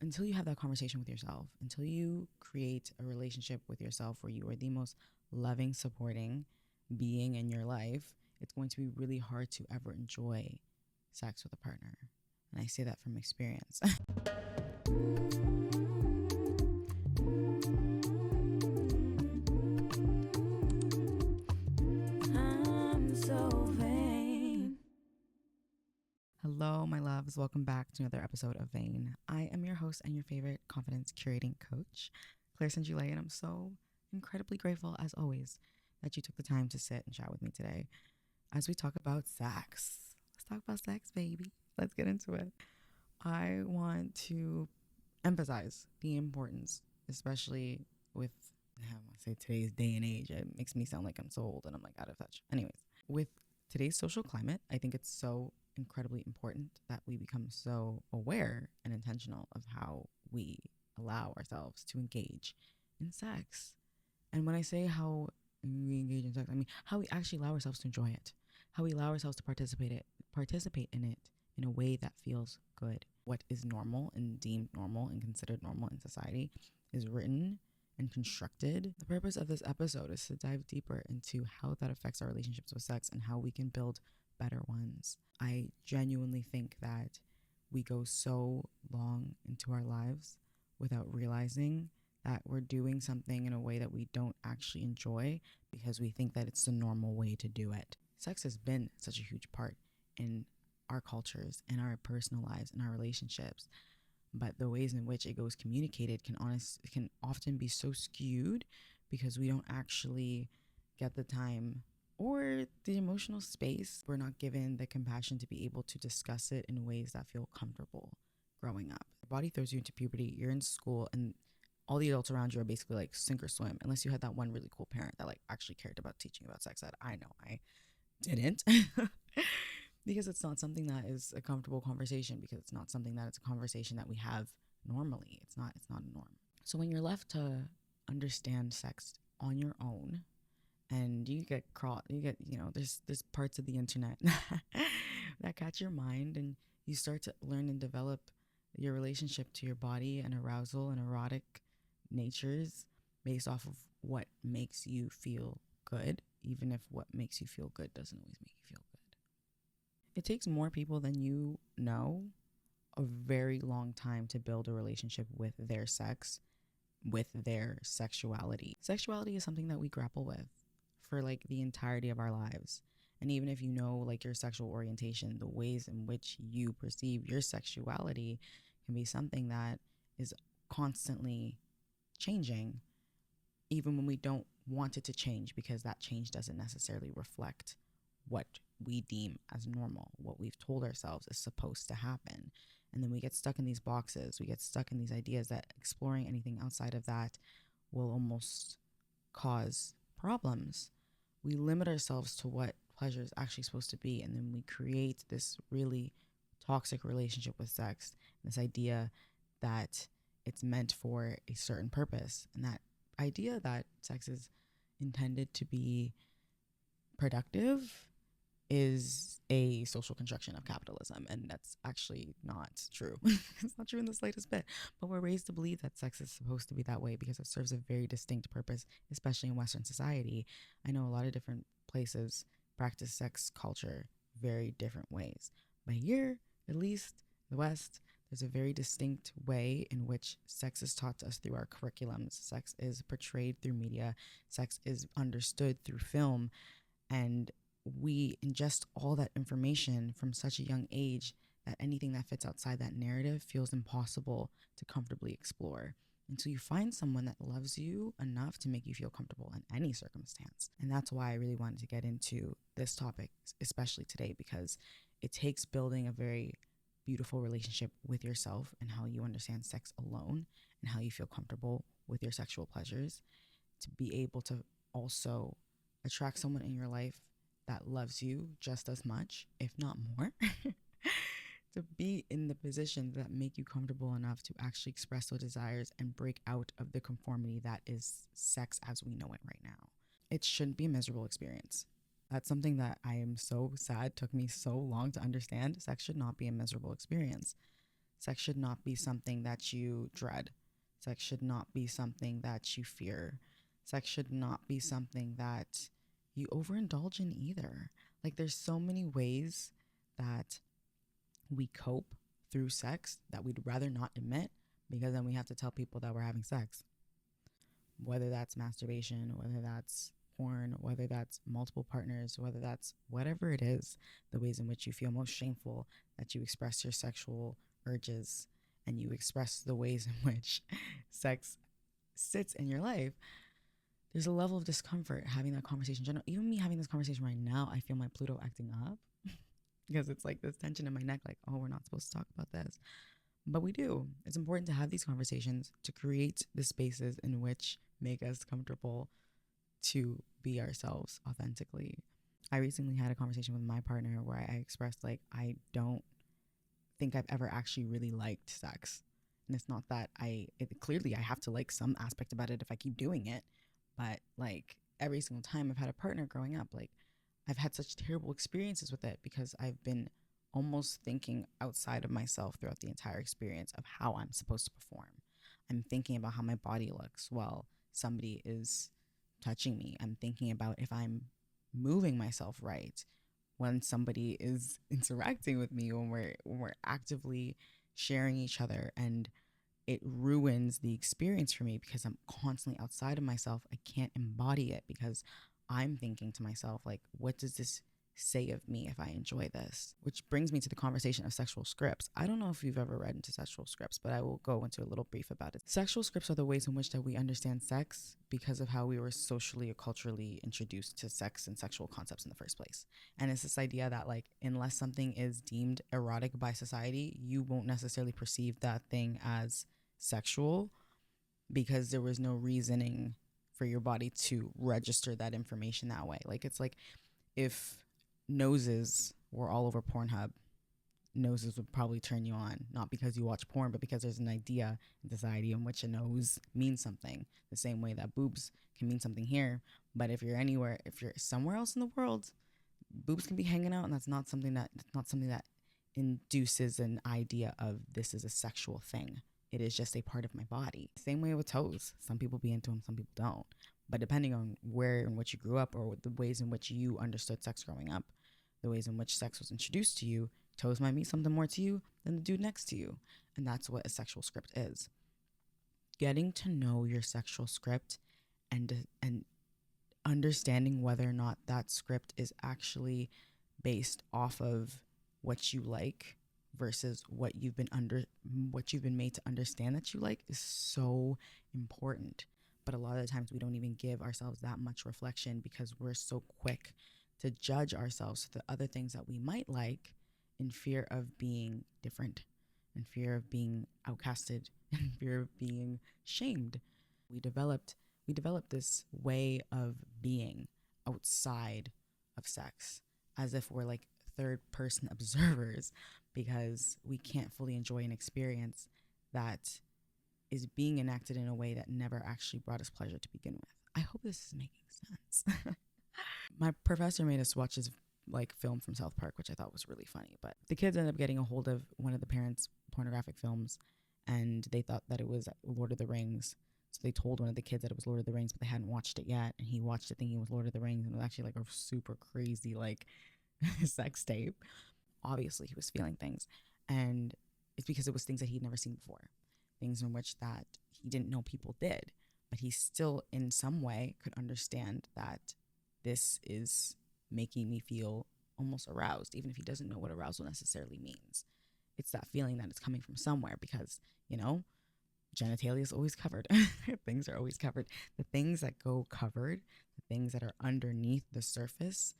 until you have that conversation with yourself, until you create a relationship with yourself where you are the most loving, supporting being in your life, it's going to be really hard to ever enjoy sex with a partner. And I say that from experience. I'm so vain. Hello, my loves. Welcome back to another episode of Vain. I am your host and your favorite confidence curating coach, Senjule, and I'm so incredibly grateful, as always, that you took the time to sit and chat with me today as we talk about sex. Let's talk about sex, baby. Let's get into it. I want to emphasize the importance, especially with, I want to say today's day and age. It makes me sound like I'm so old and I'm like out of touch. Anyways, with today's social climate, I think it's so incredibly important that we become so aware and intentional of how we allow ourselves to engage in sex. And when I say how we engage in sex, I mean how we actually allow ourselves to enjoy it, how we allow ourselves to participate in it in a way that feels good. What is normal and deemed normal and considered normal in society is written and constructed. The purpose of this episode is to dive deeper into how that affects our relationships with sex and how we can build better ones. I genuinely think that we go so long into our lives without realizing that we're doing something in a way that we don't actually enjoy because we think that it's the normal way to do it. Sex has been such a huge part in our cultures, in our personal lives, in our relationships, but the ways in which it goes communicated can often be so skewed because we don't actually get the time or the emotional space. We're not given the compassion to be able to discuss it in ways that feel comfortable growing up. Your body throws you into puberty, you're in school, and all the adults around you are basically like sink or swim, unless you had that one really cool parent that like actually cared about teaching about sex that I know I didn't. Because it's not something that is a comfortable conversation, because it's not something that it's a conversation that we have normally. It's not a norm. So when you're left to understand sex on your own, and you get there's parts of the internet that catch your mind, and you start to learn and develop your relationship to your body and arousal and erotic natures based off of what makes you feel good, even if what makes you feel good doesn't always make you feel good. It takes more people than you know a very long time to build a relationship with their sex, with their sexuality. Sexuality is something that we grapple with for like the entirety of our lives. And even if you know like your sexual orientation, the ways in which you perceive your sexuality can be something that is constantly changing, even when we don't want it to change, because that change doesn't necessarily reflect what we deem as normal, what we've told ourselves is supposed to happen. And then we get stuck in these boxes. We get stuck in these ideas that exploring anything outside of that will almost cause problems. We limit ourselves to what pleasure is actually supposed to be, and then we create this really toxic relationship with sex, this idea that it's meant for a certain purpose, and that idea that sex is intended to be productive is a social construction of capitalism, and that's actually not true. It's not true in the slightest bit, but we're raised to believe that sex is supposed to be that way because it serves a very distinct purpose, especially in Western society. I know a lot of different places practice sex culture very different ways, but here, at least the West, there's a very distinct way in which sex is taught to us through our curriculums. Sex is portrayed through media. Sex is understood through film, and we ingest all that information from such a young age that anything that fits outside that narrative feels impossible to comfortably explore until you find someone that loves you enough to make you feel comfortable in any circumstance. And that's why I really wanted to get into this topic, especially today, because it takes building a very beautiful relationship with yourself and how you understand sex alone and how you feel comfortable with your sexual pleasures to be able to also attract someone in your life that loves you just as much, if not more, to be in the positions that make you comfortable enough to actually express those desires and break out of the conformity that is sex as we know it right now. It shouldn't be a miserable experience. That's something that I am so sad took me so long to understand. Sex should not be a miserable experience. Sex should not be something that you dread. Sex should not be something that you fear. Sex should not be something that you overindulge in either. Like, there's so many ways that we cope through sex that we'd rather not admit, because then we have to tell people that we're having sex. Whether that's masturbation, whether that's porn, whether that's multiple partners, whether that's whatever it is, the ways in which you feel most shameful, that you express your sexual urges and you express the ways in which sex sits in your life, there's a level of discomfort having that conversation. Even me having this conversation right now, I feel my Pluto acting up because it's like this tension in my neck, like, oh, we're not supposed to talk about this. But we do. It's important to have these conversations to create the spaces in which make us comfortable to be ourselves authentically. I recently had a conversation with my partner where I expressed, like, I don't think I've ever actually really liked sex. And it's not that clearly I have to like some aspect about it if I keep doing it. But like every single time I've had a partner growing up, like I've had such terrible experiences with it because I've been almost thinking outside of myself throughout the entire experience of how I'm supposed to perform. I'm thinking about how my body looks while somebody is touching me. I'm thinking about if I'm moving myself right when somebody is interacting with me, when we're actively sharing each other, and it ruins the experience for me because I'm constantly outside of myself. I can't embody it because I'm thinking to myself, like, what does this say of me if I enjoy this? Which brings me to the conversation of sexual scripts. I don't know if you've ever read into sexual scripts, but I will go into a little brief about it. Sexual scripts are the ways in which that we understand sex because of how we were socially or culturally introduced to sex and sexual concepts in the first place. And it's this idea that, like, unless something is deemed erotic by society, you won't necessarily perceive that thing as sexual because there was no reasoning for your body to register that information that way. Like, it's like if noses were all over Pornhub, noses would probably turn you on, not because you watch porn, but because there's an idea in society in which a nose means something, the same way that boobs can mean something here. But if you're somewhere else in the world, boobs can be hanging out, and that's not something that induces an idea of this is a sexual thing. It is just a part of my body. Same way with toes. Some people be into them, some people don't. But depending on where in which you grew up or the ways in which you understood sex growing up, the ways in which sex was introduced to you, toes might mean something more to you than the dude next to you. And that's what a sexual script is. Getting to know your sexual script and understanding whether or not that script is actually based off of what you like versus what you've been made to understand that you like is so important. But a lot of the times we don't even give ourselves that much reflection because we're so quick to judge ourselves for the other things that we might like in fear of being different, in fear of being outcasted, in fear of being shamed. We developed this way of being outside of sex as if we're like third person observers because we can't fully enjoy an experience that is being enacted in a way that never actually brought us pleasure to begin with. I hope this is making sense. My professor made us watch this like film from South Park, which I thought was really funny, but the kids ended up getting a hold of one of the parents' pornographic films and they thought that it was Lord of the Rings. So they told one of the kids that it was Lord of the Rings, but they hadn't watched it yet. And he watched it thinking it was Lord of the Rings, and it was actually like a super crazy like sex tape. Obviously, he was feeling things, and it's because it was things that he'd never seen before, things in which that he didn't know people did, but he still, in some way, could understand that this is making me feel almost aroused, even if he doesn't know what arousal necessarily means. It's that feeling that it's coming from somewhere because, genitalia is always covered. Things are always covered. The things that go covered, the things that are underneath the surface,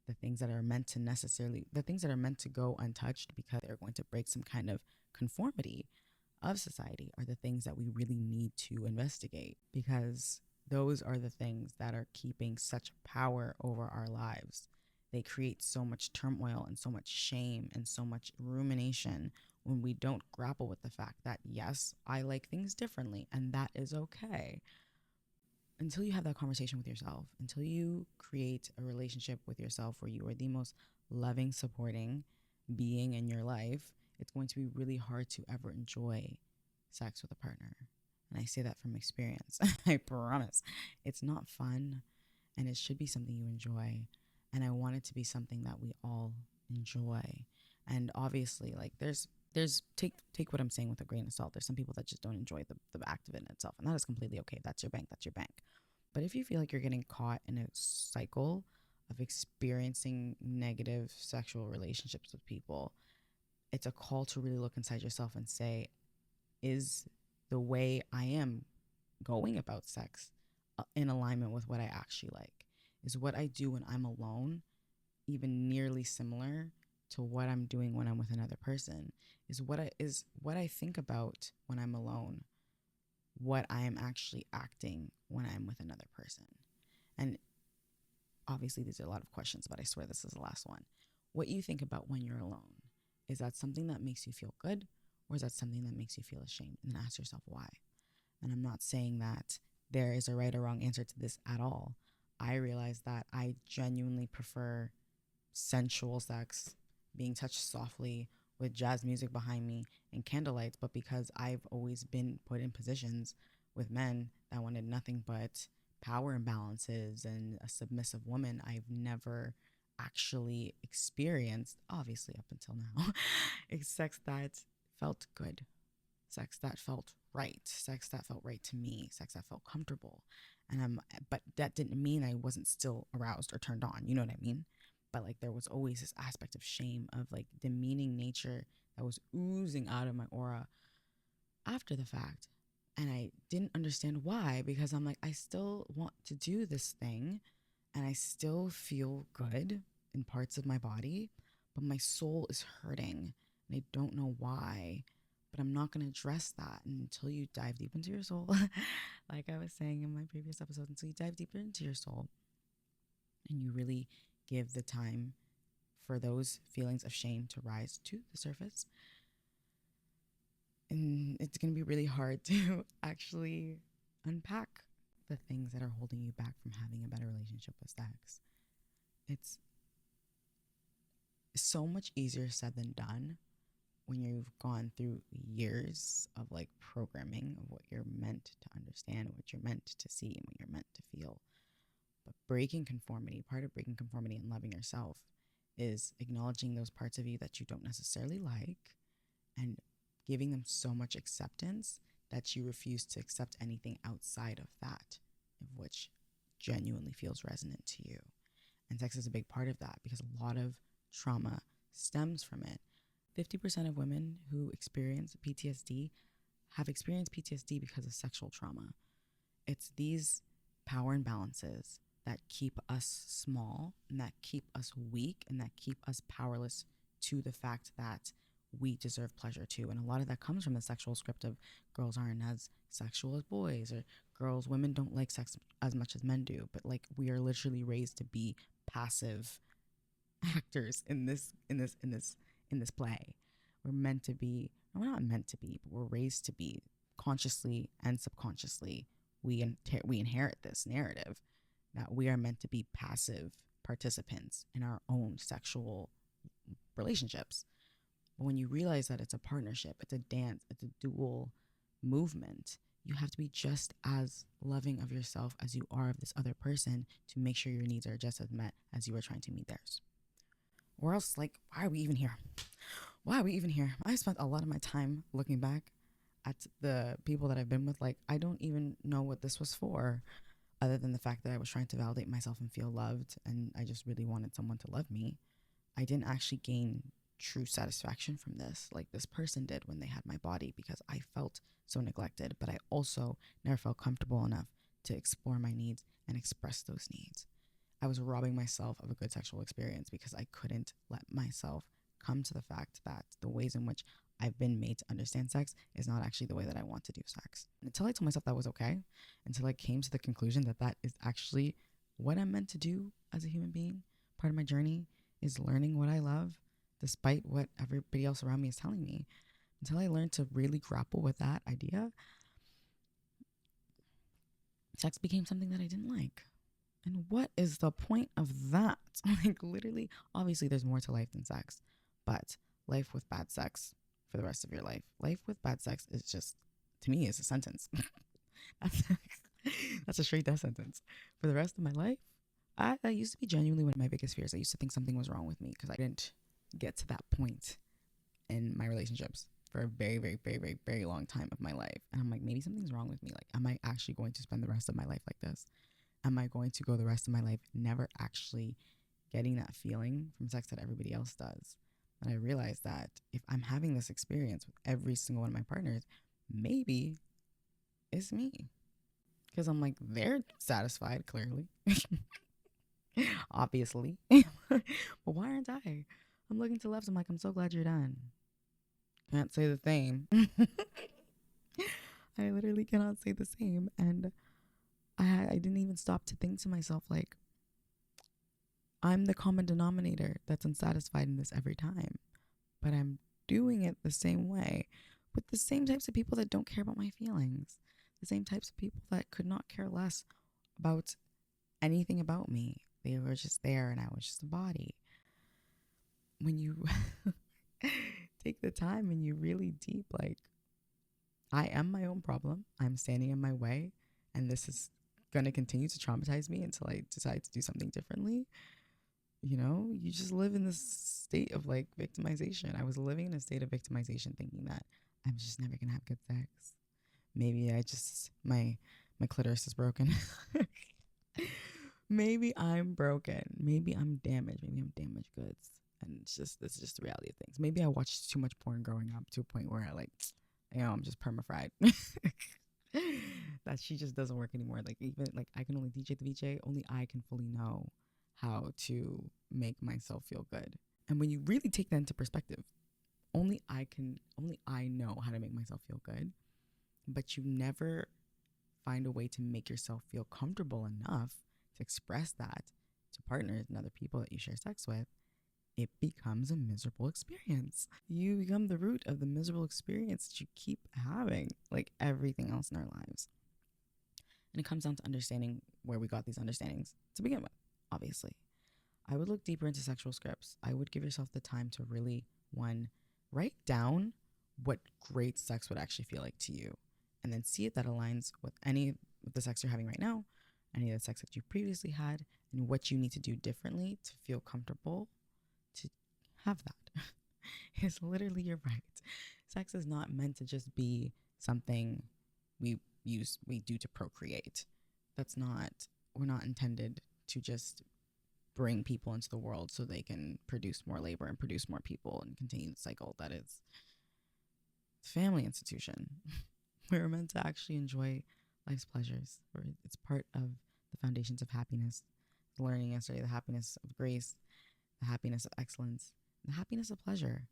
the things that are meant to go untouched because they're going to break some kind of conformity of society are the things that we really need to investigate, because those are the things that are keeping such power over our lives. They create so much turmoil and so much shame and so much rumination when we don't grapple with the fact that, yes, I like things differently, and that is okay. Until you have that conversation with yourself, until you create a relationship with yourself where you are the most loving, supporting being in your life, it's going to be really hard to ever enjoy sex with a partner. And I say that from experience. I promise. It's not fun, and it should be something you enjoy. And I want it to be something that we all enjoy. And obviously, like there's take what I'm saying with a grain of salt. There's some people that just don't enjoy the act of it in itself, and that is completely okay. That's your bank. That's your bank. But if you feel like you're getting caught in a cycle of experiencing negative sexual relationships with people, it's a call to really look inside yourself and say, is the way I am going about sex in alignment with what I actually like? Is what I do when I'm alone even nearly similar to what I'm doing when I'm with another person? Is what I think about when I'm alone what I am actually acting when I'm with another person? And obviously these are a lot of questions, but I swear this is the last one. What you think about when you're alone, is that something that makes you feel good, or is that something that makes you feel ashamed? And then ask yourself why. And I'm not saying that there is a right or wrong answer to this at all. I realize that I genuinely prefer sensual sex, being touched softly with jazz music behind me and candlelights, but because I've always been put in positions with men that wanted nothing but power imbalances and a submissive woman, I've never actually experienced, obviously up until now, sex that felt good, sex that felt right, sex that felt right to me, sex that felt comfortable. But that didn't mean I wasn't still aroused or turned on, you know what I mean? But like there was always this aspect of shame, of like demeaning nature that was oozing out of my aura after the fact. And I didn't understand why, because I'm like, I still want to do this thing and I still feel good in parts of my body, but my soul is hurting and I don't know why. But I'm not going to address that until you dive deep into your soul. Like I was saying in my previous episode, until you dive deeper into your soul and you really give the time for those feelings of shame to rise to the surface. And it's going to be really hard to actually unpack the things that are holding you back from having a better relationship with sex. It's so much easier said than done when you've gone through years of like programming of what you're meant to understand, what you're meant to see, and what you're meant to feel. But breaking conformity, part of breaking conformity and loving yourself, is acknowledging those parts of you that you don't necessarily like and giving them so much acceptance that you refuse to accept anything outside of that, of which genuinely feels resonant to you. And sex is a big part of that because a lot of trauma stems from it. 50% of women who experience PTSD have experienced PTSD because of sexual trauma. It's these power imbalances that keep us small and that keep us weak and that keep us powerless to the fact that we deserve pleasure too. And a lot of that comes from the sexual script of girls aren't as sexual as boys, or women don't like sex as much as men do. But like we are literally raised to be passive actors in this play. We're meant to be, we're not meant to be, but we're raised to be, consciously and subconsciously. We inherit this narrative that we are meant to be passive participants in our own sexual relationships. But when you realize that it's a partnership, it's a dance, it's a dual movement, you have to be just as loving of yourself as you are of this other person to make sure your needs are just as met as you are trying to meet theirs. Or else, like, why are we even here? Why are we even here? I spent a lot of my time looking back at the people that I've been with. Like, I don't even know what this was for, other than the fact that I was trying to validate myself and feel loved, and I just really wanted someone to love me. I didn't actually gain true satisfaction from this like this person did when they had my body, because I felt so neglected, but I also never felt comfortable enough to explore my needs and express those needs. I was robbing myself of a good sexual experience because I couldn't let myself come to the fact that the ways in which I've been made to understand sex is not actually the way that I want to do sex. Until I told myself that was okay, until I came to the conclusion that that is actually what I'm meant to do as a human being, part of my journey is learning what I love despite what everybody else around me is telling me. Until I learned to really grapple with that idea, sex became something that I didn't like. And what is the point of that? Like, literally, obviously there's more to life than sex, but life with bad sex for the rest of your life. Life with bad sex is just, to me, is a sentence. that's, that's a straight death sentence. For the rest of my life, that used to be genuinely one of my biggest fears. I used to think something was wrong with me because I didn't get to that point in my relationships for a very, very, very, very, very long time of my life. And I'm like, maybe something's wrong with me. Like, am I actually going to spend the rest of my life like this? Am I going to go the rest of my life never actually getting that feeling from sex that everybody else does? And I realized that if I'm having this experience with every single one of my partners, maybe it's me. Because I'm like, they're satisfied, clearly. Obviously. But why aren't I? I'm looking to the left. I'm like, I'm so glad you're done. Can't say the same. I literally cannot say the same. And I didn't even stop to think to myself, like, I'm the common denominator that's unsatisfied in this every time. But I'm doing it the same way with the same types of people that don't care about my feelings. The same types of people that could not care less about anything about me. They were just there and I was just a body. When you take the time and you really deep, like, I am my own problem. I'm standing in my way. And this is going to continue to traumatize me until I decide to do something differently. You know, you just live in this state of like victimization. I was living in a state of victimization thinking that I'm just never going to have good sex. Maybe my clitoris is broken. Maybe I'm broken. Maybe I'm damaged. Maybe I'm damaged goods. And this is just the reality of things. Maybe I watched too much porn growing up to a point where I'm just perma-fried. That she just doesn't work anymore. Like, even like I can only DJ the VJ. Only I can fully know how to make myself feel good. And when you really take that into perspective, only I know how to make myself feel good. But you never find a way to make yourself feel comfortable enough to express that to partners and other people that you share sex with. It becomes a miserable experience. You become the root of the miserable experience that you keep having, like everything else in our lives. And it comes down to understanding where we got these understandings to begin with, obviously. I would look deeper into sexual scripts. I would give yourself the time to really, write down what great sex would actually feel like to you. And then see if that aligns with the sex you're having right now, any of the sex that you previously had, and what you need to do differently to feel comfortable to have that. It's literally, you're right. Sex is not meant to just be something we do to procreate. We're not intended to just bring people into the world so they can produce more labor and produce more people and continue the cycle that is the family institution. We're meant to actually enjoy life's pleasures. It's part of the foundations of happiness. Learning yesterday, the happiness of grace, the happiness of excellence, the happiness of pleasure.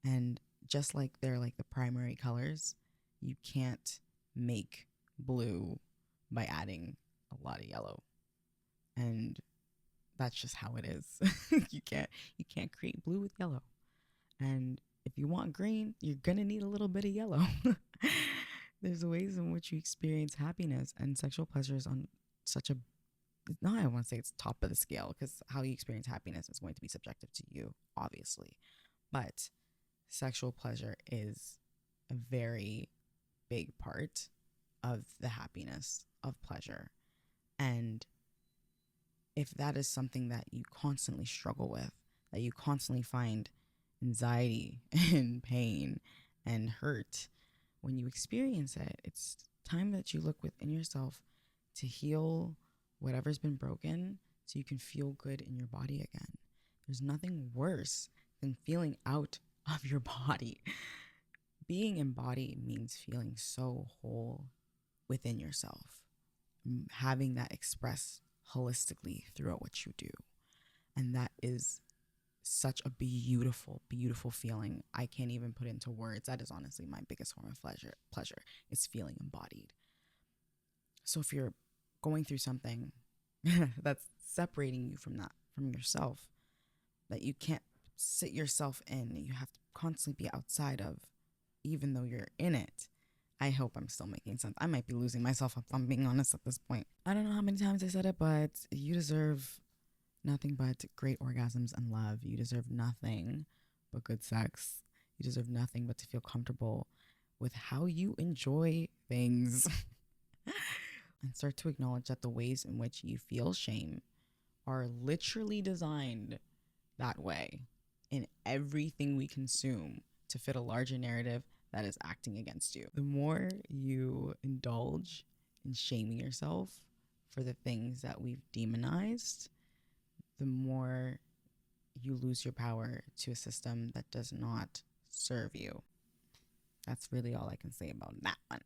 And just like they're like the primary colors, you can't make blue by adding a lot of yellow. And that's just how it is. You can't create blue with yellow. And if you want green, you're gonna need a little bit of yellow. There's ways in which you experience happiness, and sexual pleasure is on such a, no, I want to say it's top of the scale, because how you experience happiness is going to be subjective to you, obviously. But sexual pleasure is a very big part of the happiness of pleasure. And if that is something that you constantly struggle with, that you constantly find anxiety and pain and hurt, when you experience it, it's time that you look within yourself to heal whatever's been broken so you can feel good in your body again. There's nothing worse than feeling out of your body. Being in body means feeling so whole within yourself, having that expressed holistically throughout what you do. And that is such a beautiful, beautiful feeling. I can't even put into words. That is honestly my biggest form of pleasure is feeling embodied. So if you're going through something that's separating you from yourself, that you can't sit yourself in, you have to constantly be outside of, even though you're in it. I hope I'm still making sense. I might be losing myself if I'm being honest at this point. I don't know how many times I said it, but you deserve nothing but great orgasms and love. You deserve nothing but good sex. You deserve nothing but to feel comfortable with how you enjoy things. And start to acknowledge that the ways in which you feel shame are literally designed that way in everything we consume to fit a larger narrative that is acting against you. The more you indulge in shaming yourself for the things that we've demonized, the more you lose your power to a system that does not serve you. That's really all I can say about that one.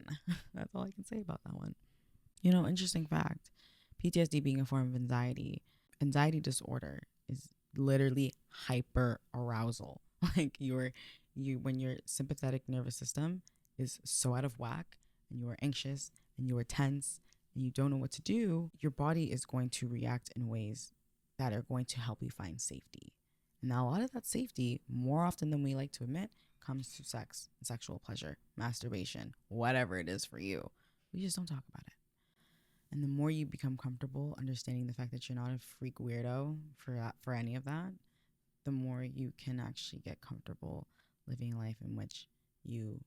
That's all I can say about that one. Interesting fact, PTSD being a form of anxiety disorder is literally hyper arousal. Like when your sympathetic nervous system is so out of whack and you are anxious and you are tense and you don't know what to do, your body is going to react in ways that are going to help you find safety. And now a lot of that safety, more often than we like to admit, comes to sex, sexual pleasure, masturbation, whatever it is for you. We just don't talk about it. And the more you become comfortable understanding the fact that you're not a freak weirdo for any of that, the more you can actually get comfortable living a life in which you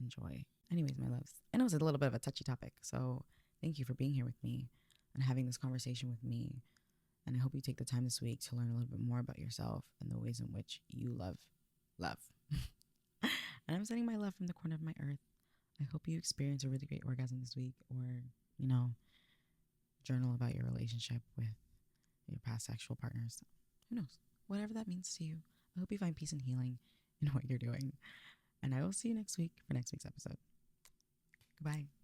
enjoy. Anyways, my loves, I know it's a little bit of a touchy topic, so thank you for being here with me and having this conversation with me. And I hope you take the time this week to learn a little bit more about yourself and the ways in which you love. And I'm sending my love from the corner of my earth. I hope you experience a really great orgasm this week, or journal about your relationship with your past sexual partners. Who knows? Whatever that means to you. I hope you find peace and healing in what you're doing. And I will see you next week for next week's episode. Goodbye.